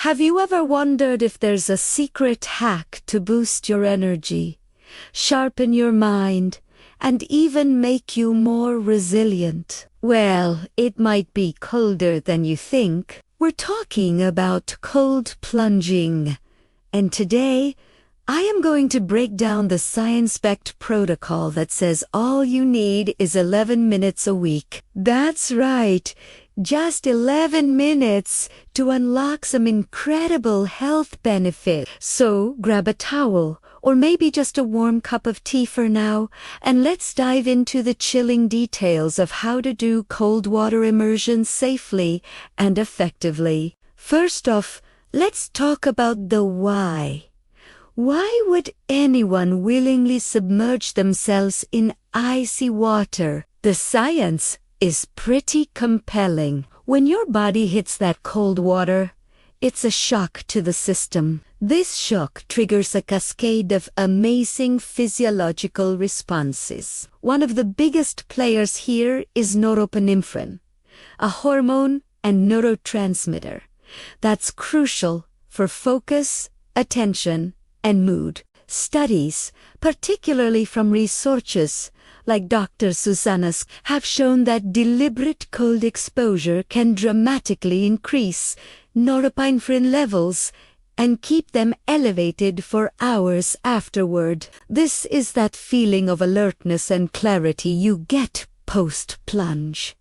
Have you ever wondered if there's a secret hack to boost your energy, sharpen your mind, and even make you more resilient? Well, it might be colder than you think. We're talking about cold plunging. And today, I am going to break down the science-backed protocol that says all you need is 11 minutes a week. That's right, just 11 minutes to unlock some incredible health benefit. So grab a towel, or maybe just a warm cup of tea for now, and let's dive into the chilling details of how to do cold water immersion safely and effectively. First off, let's talk about the why. Why would anyone willingly submerge themselves in icy water? The science is pretty compelling. When your body hits that cold water, it's a shock to the system. This shock triggers a cascade of amazing physiological responses. One of the biggest players here is norepinephrine, a hormone and neurotransmitter that's crucial for focus, attention, and mood. Studies, particularly from researchers like Dr. Susanna's, have shown that deliberate cold exposure can dramatically increase norepinephrine levels and keep them elevated for hours afterward. This is that feeling of alertness and clarity you get post-plunge.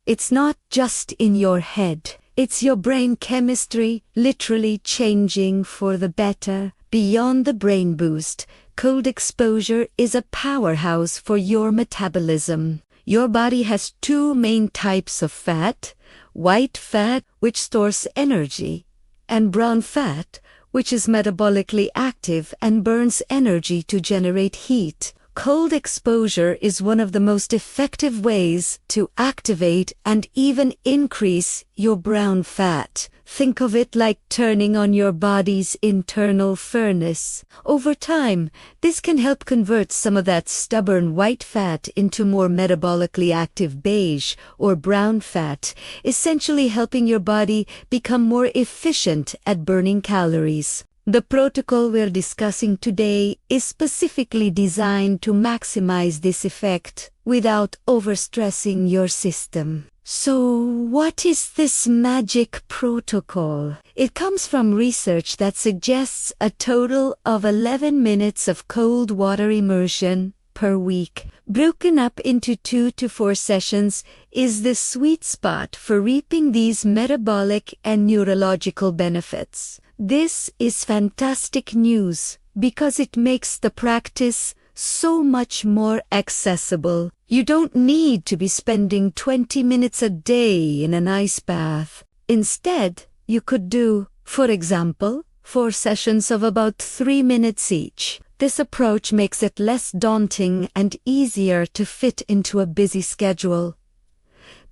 It's not just in your head. It's your brain chemistry literally changing for the better. Beyond the brain boost, cold exposure is a powerhouse for your metabolism. Your body has two main types of fat: white fat, which stores energy, and brown fat, which is metabolically active and burns energy to generate heat. Cold exposure is one of the most effective ways to activate and even increase your brown fat. Think of it like turning on your body's internal furnace. Over time, this can help convert some of that stubborn white fat into more metabolically active beige or brown fat, essentially helping your body become more efficient at burning calories. The protocol we're discussing today is specifically designed to maximize this effect without overstressing your system. So, what is this magic protocol? It comes from research that suggests a total of 11 minutes of cold water immersion per week, broken up into 2 to 4 sessions, is the sweet spot for reaping these metabolic and neurological benefits. This is fantastic news because it makes the practice so much more accessible. You don't need to be spending 20 minutes a day in an ice bath. Instead, you could do, for example, 4 sessions of about 3 minutes each. This approach makes it less daunting and easier to fit into a busy schedule.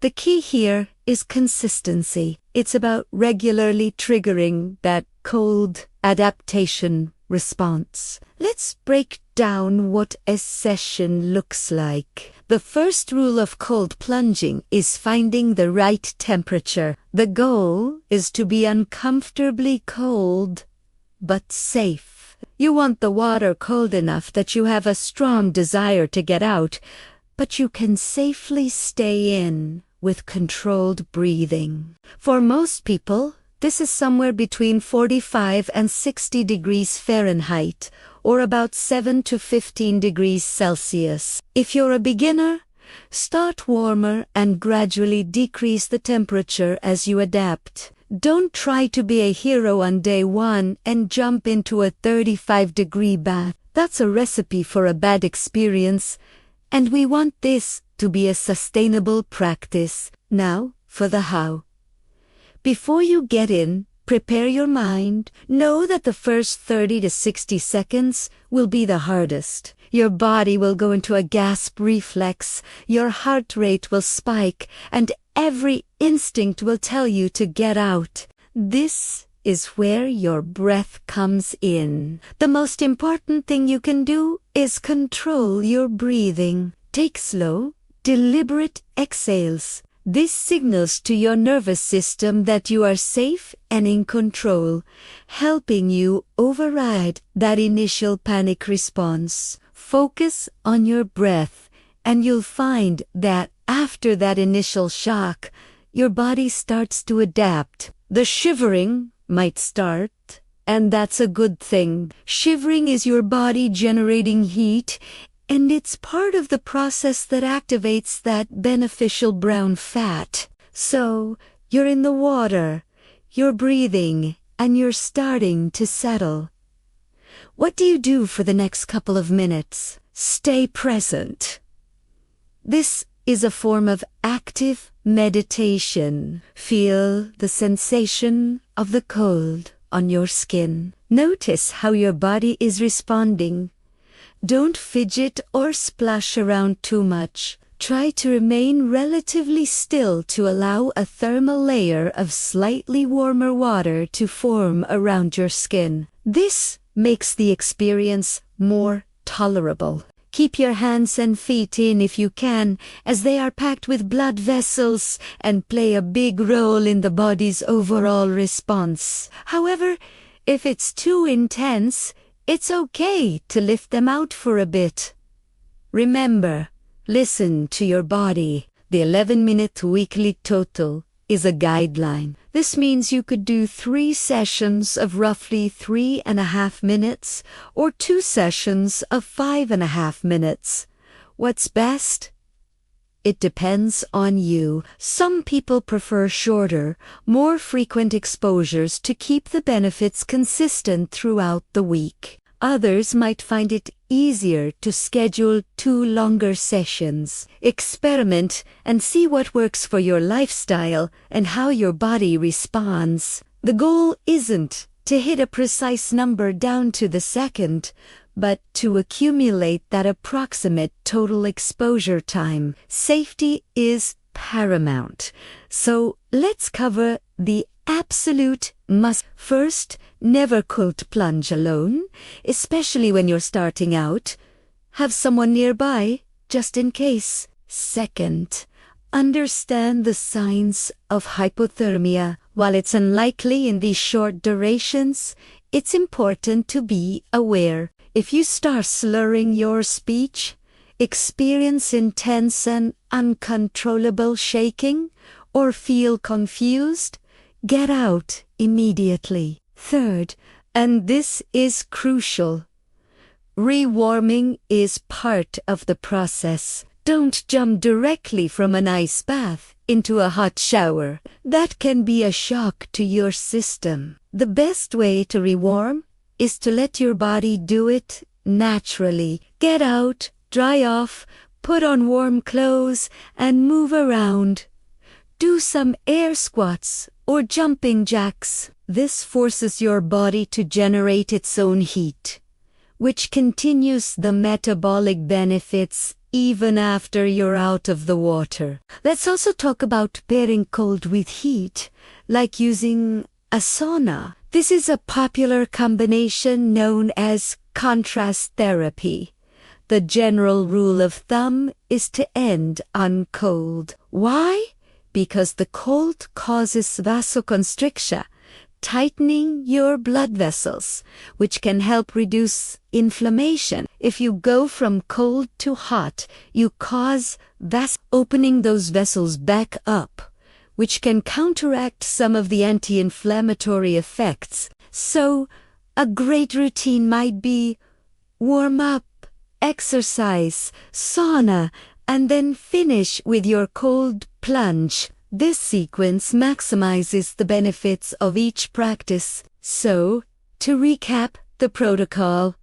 The key here is consistency. It's about regularly triggering that cold adaptation response. Let's break down what a session looks like. The first rule of cold plunging is finding the right temperature. The goal is to be uncomfortably cold, but safe. You want the water cold enough that you have a strong desire to get out, but you can safely stay in with controlled breathing. For most people, this is somewhere between 45 and 60 degrees Fahrenheit, or about 7 to 15 degrees Celsius. If you're a beginner, start warmer and gradually decrease the temperature as you adapt. Don't try to be a hero on day 1 and jump into a 35-degree bath. That's a recipe for a bad experience, and we want this to be a sustainable practice. Now, for the how. Before you get in, prepare your mind. Know that the first 30 to 60 seconds will be the hardest. Your body will go into a gasp reflex, your heart rate will spike, and every instinct will tell you to get out. This is where your breath comes in. The most important thing you can do is control your breathing. Take slow, deliberate exhales This signals to your nervous system that you are safe and in control, helping you override that initial panic response. Focus on your breath, and you'll find that after that initial shock, your body starts to adapt. The shivering might start, and that's a good thing. Shivering is your body generating heat, and it's part of the process that activates that beneficial brown fat. So, you're in the water, you're breathing, and you're starting to settle. What do you do for the next couple of minutes? Stay present. This is a form of active meditation. Feel the sensation of the cold on your skin. Notice how your body is responding. Don't fidget or splash around too much. Try to remain relatively still to allow a thermal layer of slightly warmer water to form around your skin. This makes the experience more tolerable. Keep your hands and feet in if you can, as they are packed with blood vessels and play a big role in the body's overall response. However, if it's too intense, it's okay to lift them out for a bit. Remember, listen to your body. The 11-minute weekly total is a guideline. This means you could do 3 sessions of roughly 3.5 minutes or 2 sessions of 5.5 minutes. What's best? It depends on you. Some people prefer shorter, more frequent exposures to keep the benefits consistent throughout the week. Others might find it easier to schedule 2 longer sessions. Experiment and see what works for your lifestyle and how your body responds. The goal isn't to hit a precise number down to the second, but to accumulate that approximate total exposure time. Safety is paramount. So let's cover the absolute must. First, never cold plunge alone, especially when you're starting out. Have someone nearby, just in case. Second, understand the signs of hypothermia. While it's unlikely in these short durations, it's important to be aware. If you start slurring your speech, experience intense and uncontrollable shaking, or feel confused, get out immediately. Third, and this is crucial, rewarming is part of the process. Don't jump directly from an ice bath into a hot shower. That can be a shock to your system. The best way to rewarm is to let your body do it naturally. Get out, dry off, put on warm clothes, and move around. Do some air squats or jumping jacks. This forces your body to generate its own heat, which continues the metabolic benefits even after you're out of the water. Let's also talk about pairing cold with heat, like using a sauna. This is a popular combination known as contrast therapy. The general rule of thumb is to end on cold. Why? Because the cold causes vasoconstriction, tightening your blood vessels, which can help reduce inflammation. If you go from cold to hot, you cause opening those vessels back up, which can counteract some of the anti-inflammatory effects. So, a great routine might be warm up, exercise, sauna, and then finish with your cold plunge. This sequence maximizes the benefits of each practice. So, to recap the protocol,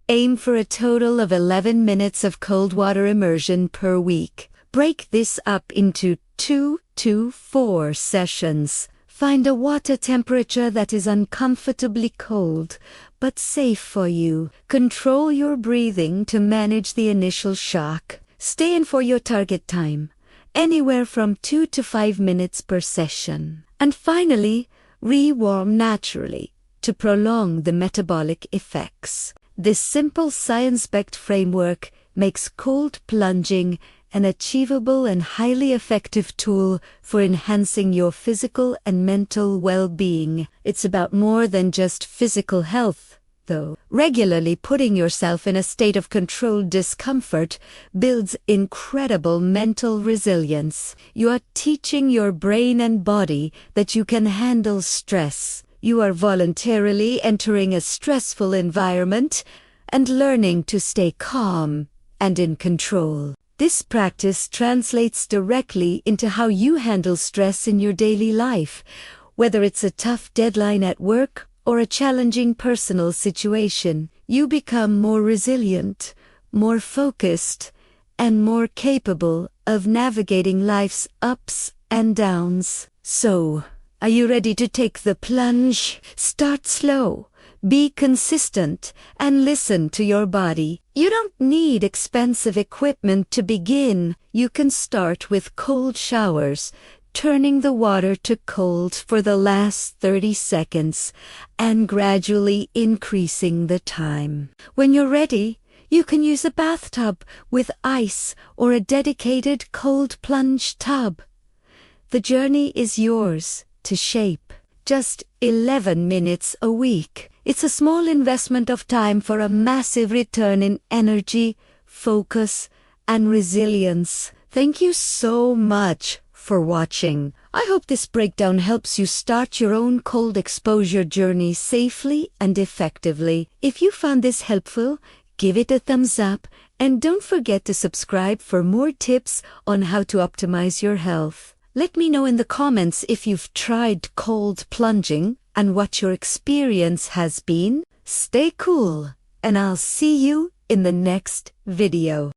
aim for a total of 11 minutes of cold water immersion per week. Break this up into 2 to 4 sessions. Find a water temperature that is uncomfortably cold, but safe for you. Control your breathing to manage the initial shock. Stay in for your target time, anywhere from 2 to 5 minutes per session. And finally, rewarm naturally to prolong the metabolic effects. This simple science-backed framework makes cold plunging an achievable and highly effective tool for enhancing your physical and mental well-being. It's about more than just physical health, though. Regularly putting yourself in a state of controlled discomfort builds incredible mental resilience. You are teaching your brain and body that you can handle stress. You are voluntarily entering a stressful environment and learning to stay calm and in control. This practice translates directly into how you handle stress in your daily life, whether it's a tough deadline at work or a challenging personal situation. You become more resilient, more focused, and more capable of navigating life's ups and downs. So, are you ready to take the plunge? Start slow. Be consistent and listen to your body. You don't need expensive equipment to begin. You can start with cold showers, turning the water to cold for the last 30 seconds and gradually increasing the time. When you're ready, you can use a bathtub with ice or a dedicated cold plunge tub. The journey is yours to shape. Just 11 minutes a week. It's a small investment of time for a massive return in energy, focus, and resilience. Thank you so much for watching. I hope this breakdown helps you start your own cold exposure journey safely and effectively. If you found this helpful, give it a thumbs up and don't forget to subscribe for more tips on how to optimize your health. Let me know in the comments if you've tried cold plunging and what your experience has been. Stay cool, and I'll see you in the next video.